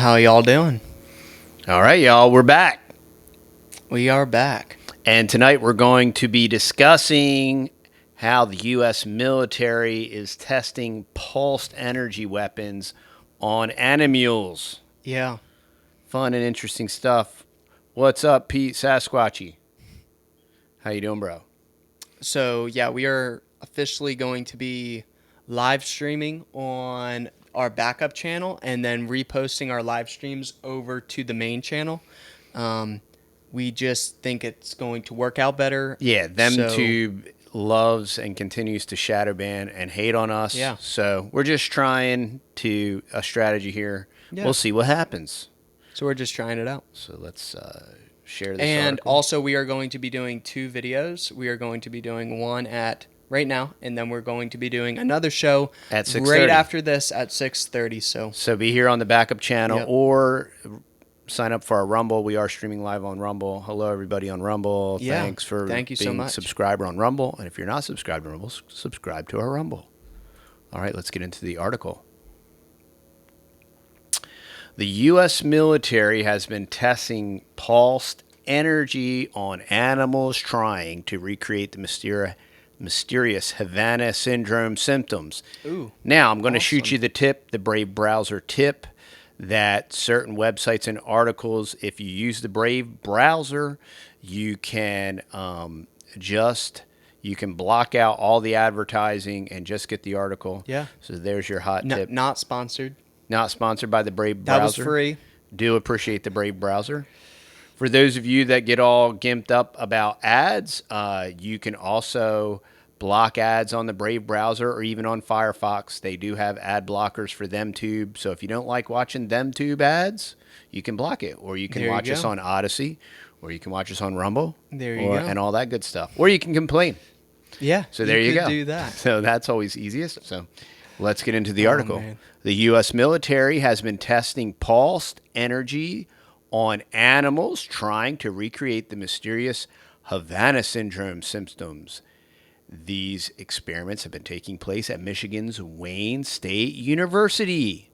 How y'all doing? All right, y'all, we're back. We are back. And tonight we're going to be discussing how the U.S. military is testing pulsed energy weapons on animals. Yeah. Fun and interesting stuff. What's up, Pete Sasquatchy? How you doing, bro? So, yeah, we are officially going to be live streaming on our backup channel and then reposting our live streams over to the main channel. We just think it's going to work out better. Yeah, TheTube loves and continues to shadow ban and hate on us. Yeah. So we're just trying a strategy here. Yeah. We'll see what happens. So we're just trying it out. So let's share this And article. also we are going to be doing 2 videos. We are going to be doing one at right now, and then we're going to be doing another show at 6:30. right after this at 6:30. So be here on the backup channel. Yep. Or sign up for our Rumble. We are streaming live on Rumble. Hello, everybody on Rumble. Yeah. Thanks for Thank you so being a much. subscriber on Rumble. And if you're not subscribed to Rumble, subscribe to our Rumble. All right, let's get into the article. The U.S. military has been testing pulsed energy on animals trying to recreate the mysterious Havana syndrome symptoms. Ooh, now, I'm going to shoot awesome. you the tip, the Brave browser tip, that certain websites and articles, if you use the Brave browser, you can you can block out all the advertising and just get the article. Yeah. So there's your hot tip. Not sponsored. Not sponsored by the Brave browser. That was free. Do appreciate the Brave browser. For those of you that get all gimped up about ads, you can also block ads on the Brave browser or even on Firefox. They do have ad blockers for TheTube. So if you don't like watching TheTube ads, you can block it. Or you can watch us on Odysee, or you can watch us on Rumble. There you go. And all that good stuff. Or you can complain. Yeah. So there you go. Do that. So that's always easiest. So let's get into the article. Man. The U.S. military has been testing pulsed energy on animals trying to recreate the mysterious Havana syndrome symptoms. These experiments have been taking place at Michigan's Wayne State University.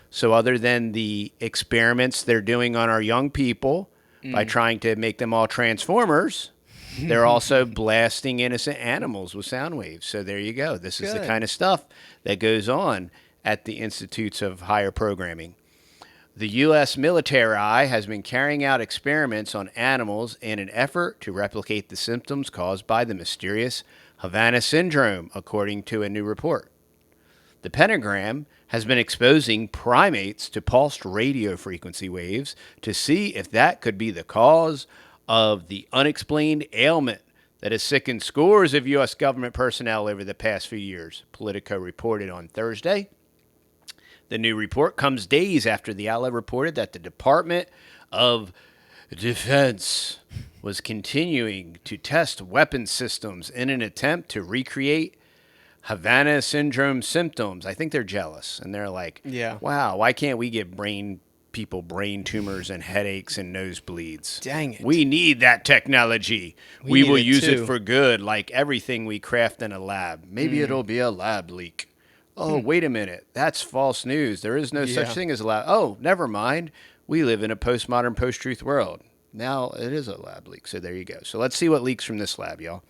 So other than the experiments they're doing on our young people by trying to make them all transformers, they're also blasting innocent animals with sound waves. So there you go. This is the kind of stuff that goes on at the Institutes of Higher Programming. The U.S. military has been carrying out experiments on animals in an effort to replicate the symptoms caused by the mysterious Havana syndrome, according to a new report. The Pentagon has been exposing primates to pulsed radio frequency waves to see if that could be the cause of the unexplained ailment that has sickened scores of U.S. government personnel over the past few years, Politico reported on Thursday. The new report comes days after the outlet reported that the Department of Defense was continuing to test weapon systems in an attempt to recreate Havana syndrome symptoms. I think they're jealous, and they're like, wow, why can't we give people brain tumors and headaches and nosebleeds? Dang it. We need that technology. We will use it for good, like everything we craft in a lab. Maybe it'll be a lab leak. Oh, wait a minute. That's false news. There is no such thing as a lab. Oh, never mind. We live in a postmodern, post-truth world. Now it is a lab leak. So there you go. So let's see what leaks from this lab, y'all.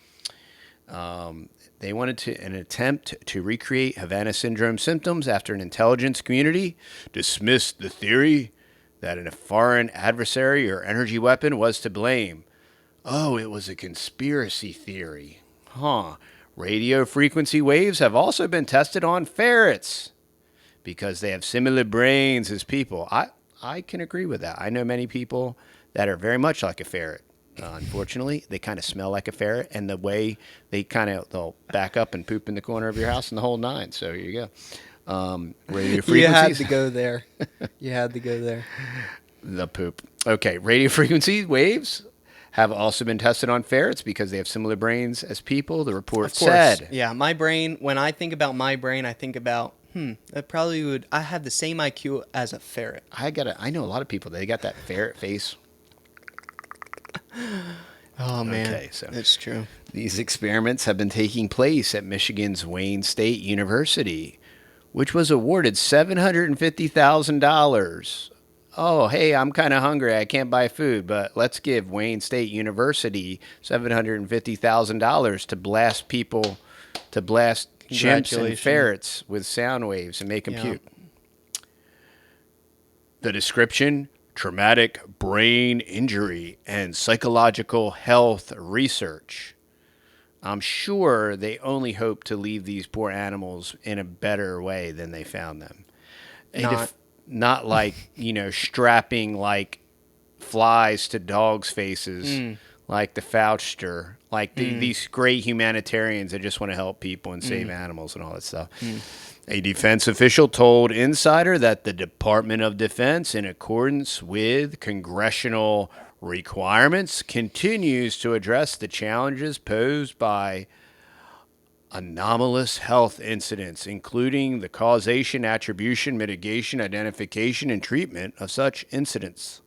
They wanted an attempt to recreate Havana syndrome symptoms after an intelligence community dismissed the theory that a foreign adversary or energy weapon was to blame. Oh, it was a conspiracy theory. Radio frequency waves have also been tested on ferrets because they have similar brains as people. I can agree with that. I know many people that are very much like a ferret. Unfortunately, they kind of smell like a ferret, and the way they'll back up and poop in the corner of your house and the whole nine. So here you go. Radio frequencies. You had to go there. You had to go there. The poop. Okay, radio frequency waves have also been tested on ferrets because they have similar brains as people, the report said. Yeah, my brain, when I think about my brain, I think about, I have the same IQ as a ferret. I know a lot of people, they got that ferret face. Oh, man. Okay, so that's true. These experiments have been taking place at Michigan's Wayne State University, which was awarded $750,000 oh, hey, I'm kind of hungry. I can't buy food, but let's give Wayne State University $750,000 to blast people, to blast chimps and Congratulations. ferrets with sound waves and make them Yeah. puke. The description: traumatic brain injury and psychological health research. I'm sure they only hope to leave these poor animals in a better way than they found them. Not. Not like, strapping like flies to dogs' faces, Mm, like the Fauchter, like mm, these great humanitarians that just want to help people and save mm, animals and all that stuff. mm. A defense official told Insider that the Department of Defense, in accordance with congressional requirements, continues to address the challenges posed by anomalous health incidents, including the causation, attribution, mitigation, identification, and treatment of such incidents.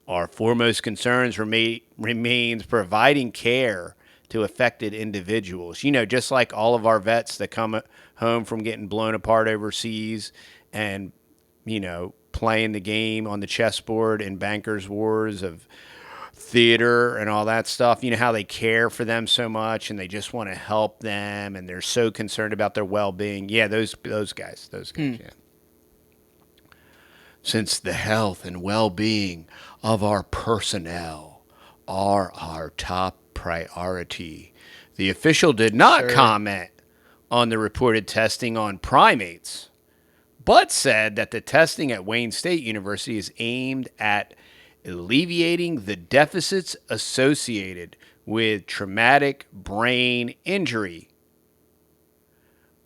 Our foremost concerns remains providing care to affected individuals. Just like all of our vets that come home from getting blown apart overseas and, playing the game on the chessboard in bankers' wars of theater and all that stuff. You know how they care for them so much and they just want to help them and they're so concerned about their well-being. Yeah, those guys, Hmm. yeah. Since the health and well-being of our personnel are our top priority, the official did not Sure. comment on the reported testing on primates, but said that the testing at Wayne State University is aimed at alleviating the deficits associated with traumatic brain injury.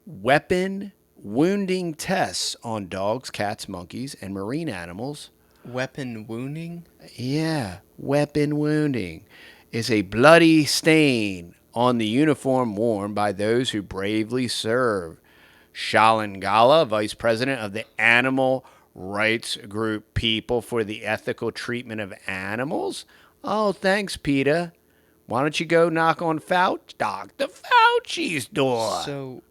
Weapon wounding tests on dogs, cats, monkeys, and marine animals. Weapon wounding? Yeah, weapon wounding is a bloody stain on the uniform worn by those who bravely serve. Shalin Gala, vice president of the animal rights group People for the Ethical Treatment of Animals. Oh, thanks, PETA. Why don't you go knock on Dr. Fauci's door? So,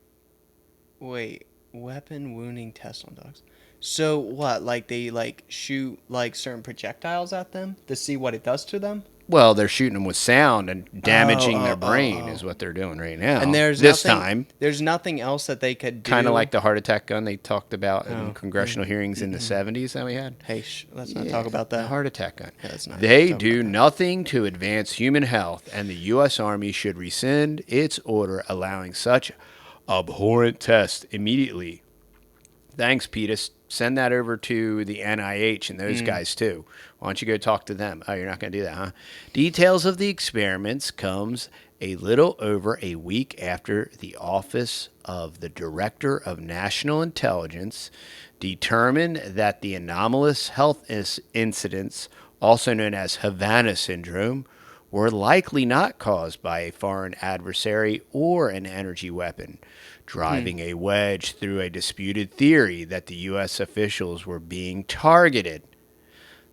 wait. Weapon wounding test on dogs. So what? Like they like shoot like certain projectiles at them to see what it does to them? Well, they're shooting them with sound and Oh, damaging their oh, oh, brain is oh. what they're doing right And now. there's This nothing. time, There's nothing else that they could kind of do. like the heart attack gun they talked about in Oh, congressional hearings in the 70s that we had. hey, let's not talk Yeah, about the that. heart attack gun. Yeah, let's not They talk about do that. nothing to advance human health, and the U.S. Army should rescind its order allowing such abhorrent tests immediately. Thanks, PETA. Send that over to the NIH and those guys too. Why don't you go talk to them? Oh, you're not going to do that, huh? Details of the experiments comes a little over a week after the Office of the Director of National Intelligence determined that the anomalous health incidents, also known as Havana syndrome, were likely not caused by a foreign adversary or an energy weapon, driving a wedge through a disputed theory that the U.S. officials were being targeted.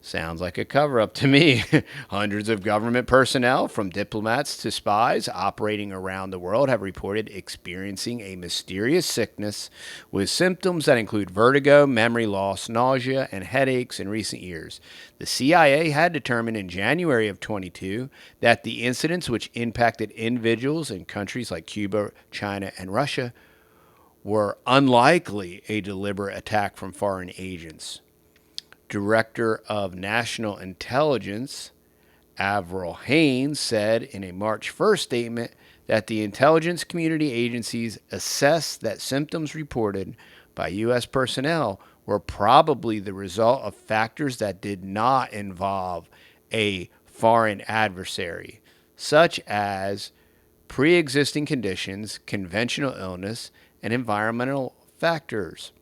Sounds like a cover up to me. Hundreds of government personnel, from diplomats to spies operating around the world, have reported experiencing a mysterious sickness with symptoms that include vertigo, memory loss, nausea, and headaches in recent years. The CIA had determined in January of 22 that the incidents, which impacted individuals in countries like Cuba, China, and Russia, were unlikely a deliberate attack from foreign agents. Director of National Intelligence Avril Haines said in a March 1st statement that the intelligence community agencies assessed that symptoms reported by U.S. personnel were probably the result of factors that did not involve a foreign adversary, such as pre existing conditions, conventional illness, and environmental factors.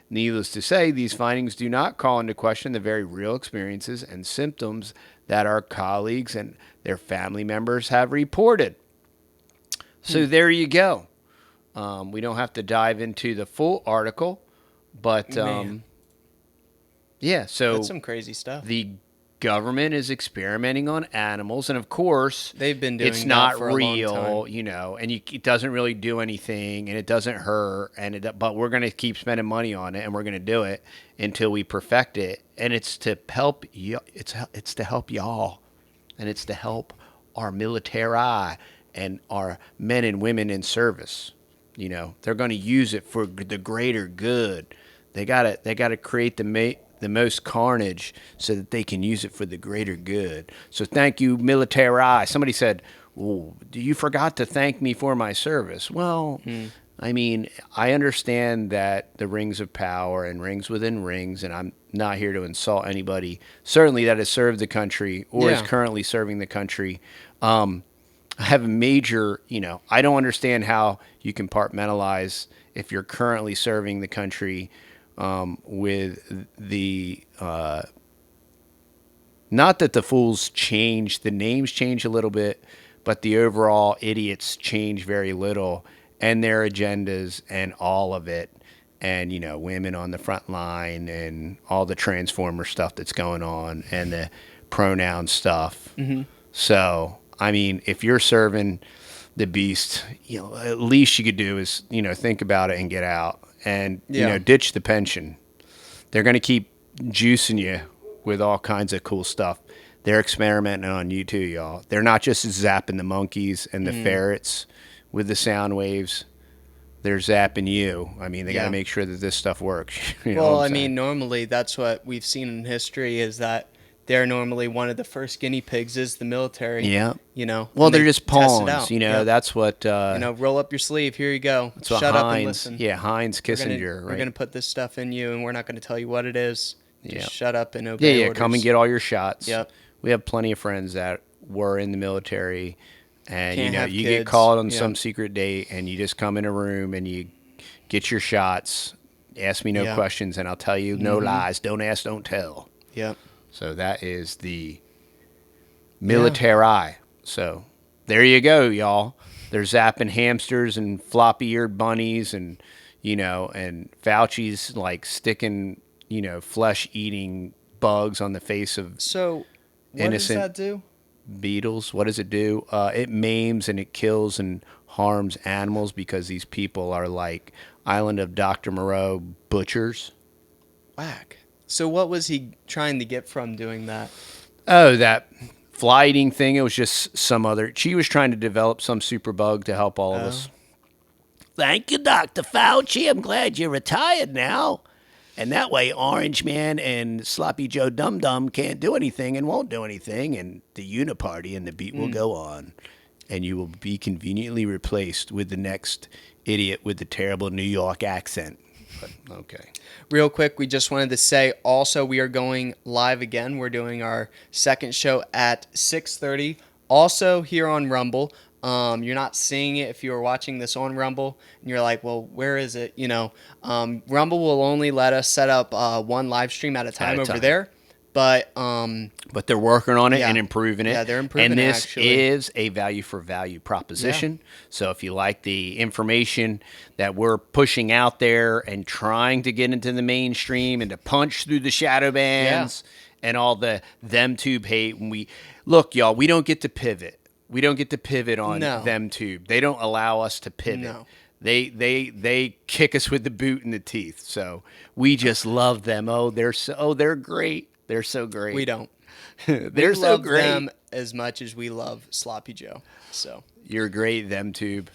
Needless to say, these findings do not call into question the very real experiences and symptoms that our colleagues and their family members have reported. So there you go. We don't have to dive into the full article, but Man, yeah. that's So some crazy stuff. the government is experimenting on animals, and of course, They've been it's doing that not for a long real, time. you know, and it doesn't really do anything, and it doesn't hurt, but we're going to keep spending money on it, and we're going to do it until we perfect it, and it's to help you. It's to help y'all, and it's to help our military and our men and women in service. You know, they're going to use it for the greater good. They got to create the most carnage so that they can use it for the greater good. So thank you, military. Somebody said, "Well, you forgot to thank me for my service." Well, I mean, I understand that the rings of power and rings within rings, and I'm not here to insult anybody, certainly that has served the country or is Yeah. currently serving the country. I have a major, you know, I don't understand how you compartmentalize if you're currently serving the country with the, not that the fools change, the names change a little bit, but the overall idiots change very little and their agendas and all of it. And, you know, women on the front line and all the transformer stuff that's going on and the pronoun stuff. So, I mean, if you're serving the beast, you know, at least you could do is, you know, think about it and get out and, you Yeah. know, ditch the pension. They're going to keep juicing you with all kinds of cool stuff. They're experimenting on you too, y'all. They're not just zapping the monkeys and the ferrets with the sound waves. They're zapping you. I mean, they got to Yeah. make sure that this stuff works. You know what Well, I'm I saying? mean, normally that's what we've seen in history is that they're normally one of the first guinea pigs is the military. Yeah. You know, Well, and they're they just test it pawns. out. You know, Yep. that's what. You know, roll up your sleeve. Here you go. That's what Shut up and Heinz. listen. Yeah, Heinz Kissinger, We're right? gonna put this stuff in you, and we're not gonna tell you what it is. Yeah. Just shut up and Yeah, obey yeah. orders. Come and get all your shots. Yep. We have plenty of friends that were in the military, and you Can't know, have you get kids. called on Yeah. some secret date, and you just come in a room and you get your shots. Ask me no Yeah. questions, and I'll tell you no lies. Don't ask, don't tell. Yep. So that is the military. So there you go, y'all. They're zapping hamsters and floppy-eared bunnies, and you know, and Fauci's like sticking, you know, flesh-eating bugs on the face of So, what innocent does that do? beetles. What does it do? It maims and it kills and harms animals because these people are like Island of Dr. Moreau butchers. Whack. So, what was he trying to get from doing that? Oh, that fly eating thing. It was just some other. She was trying to develop some super bug to help all of us. Thank you, Dr. Fauci. I'm glad you're retired now. And that way, Orange Man and Sloppy Joe Dum Dum can't do anything and won't do anything. And the uniparty and the beat will go on. And you will be conveniently replaced with the next idiot with the terrible New York accent. But, okay. Real quick, we just wanted to say also we are going live again. We're doing our second show at 6:30. Also here on Rumble. You're not seeing it if you were watching this on Rumble and you're like, well, where is it? You know, Rumble will only let us set up one live stream at a time over time. there. But But they're working on it Yeah. and improving it. Yeah, they're improving and it, this actually. is a value for value proposition. So if you like the information that we're pushing out there and trying to get into the mainstream and to punch through the shadow bands and all the them tube hate, when we look, y'all, we don't get to pivot. We don't get to pivot on No. them tube. They don't allow us to pivot. No. They kick us with the boot in the teeth. So we just love them. They're great. They're so great. we don't. They're We so love great. them as much as we love Sloppy Joe. You're great, them tube.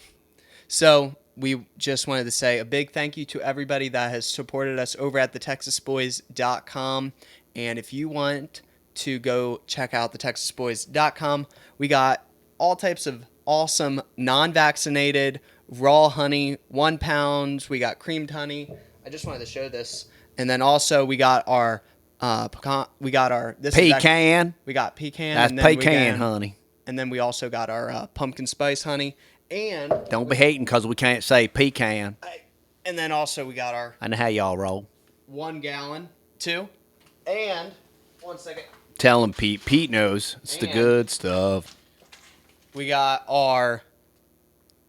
So we just wanted to say a big thank you to everybody that has supported us over at TheTexasBoys.com. And if you want to go check out TheTexasBoys.com, we got all types of awesome non-vaccinated raw honey, 1 pound. We got creamed honey. I just wanted to show this. And then also we got our pecan. We got our Pecan. we got pecan. That's and then pecan, honey. And then we also got our pumpkin spice honey. And Don't be hating because we can't say pecan. and then also we got our I know how y'all roll. 1 gallon too. And 1 second. Tell him, Pete. Pete knows. It's the And- good stuff. We got our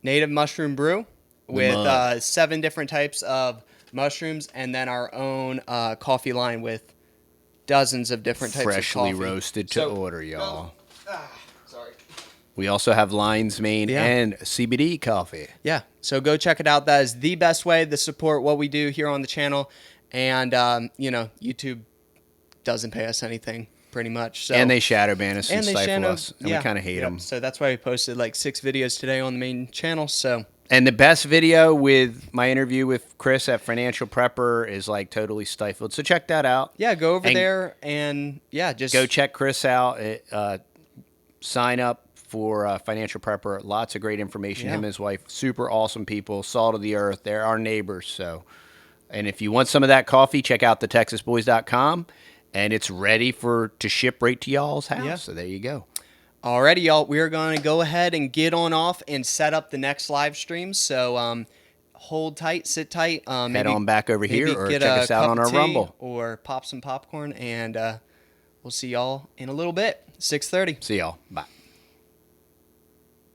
native mushroom brew with mud. 7 different types of mushrooms, and then our own coffee line with dozens of different types of Freshly coffee. roasted to order, y'all. Sorry. We also have lion's mane Yeah. and CBD coffee. Yeah, so go check it out. That is the best way to support what we do here on the channel. And, YouTube doesn't pay us anything, pretty much. So, And they shadow ban us and and they stifle shadow, us, and we kind of hate them. So that's why we posted like 6 videos today on the main channel. So And the best video with my interview with Chris at Financial Prepper is like totally stifled. So check that out. yeah, go over And there and just go check Chris out. Sign up for Financial Prepper. Lots of great information. Yeah. Him and his wife, super awesome people, salt of the earth. They're our neighbors. So, and if you want some of that coffee, check out TheTexasBoys.com, and it's ready to ship right to y'all's house. Yeah. So there you go. Alrighty, y'all. We are going to go ahead and get on off and set up the next live stream. So hold tight, sit tight. Head on back over here or get check a us out cup on of our tea Rumble. or pop some popcorn, and we'll see y'all in a little bit. 6:30. See y'all. Bye.